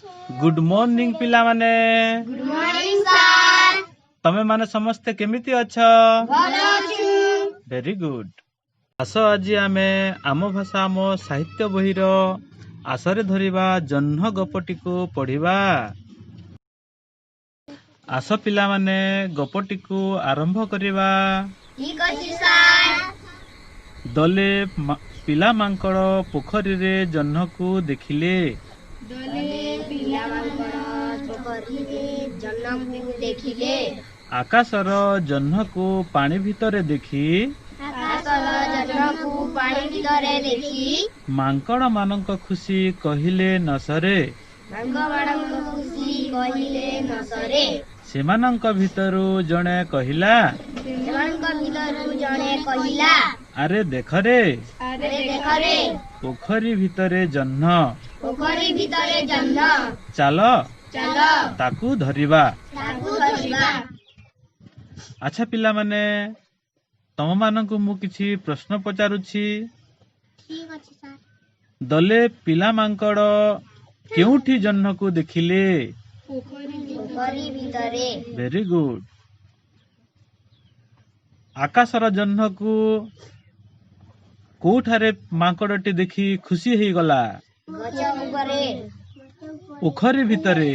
Good morning पिला माने। Good morning sir. तमे माने समस्ते केमिति अछ? भलो अछु। Very good. आस आज आमे आम भाषा आम साहित्य बहिर आसरे धरिबा जह्न गपटी को पढ़िबा। आस पिला माने गपटी को आरंभ करिबा। ठीक अछि सर। दले पिला मांकड़ पोखरी रे जह्न को देखिले। दले पिला मांकड़ पोखरी रे जह्न को देखिले। आकाशर जह्न को पानी भितरे देखी। आकाशर जह्न को पानी भितरे देखी। मांकड़ मानक खुशी कहिले न सरे। मांकड़ मानक खुशी कहिले न सरे। सेमानंक भितरु जणे कहिला। सेमानंक भितरु जणे कहिला। अरे देख रे। अरे देख रे। पोखरी भितरे जह्न। पोखरी भितरे जह्न। चाल चल ताकू धरिबा। ताकू धरिबा। अच्छा पिला माने तम मानकु मु किछि प्रश्न पचारुछि। ठीक अछि सर। दले पिला मांकड़ केउठी जह्न को देखिले? पोखरी भितरे। Very good. आकाशर जह्न को कोठारे मांकड़टी देखी खुशी हेई गला? गछ उपरे। पोखरी भितरे।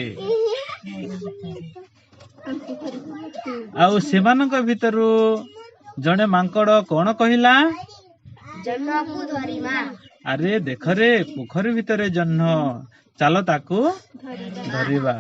आउ सेमानक भितरु जणे मांकड़ कोन कहिला? जह्न को धरिमा। अरे देख रे पोखरी भितरे जह्न, चाल ताकू धरिबा।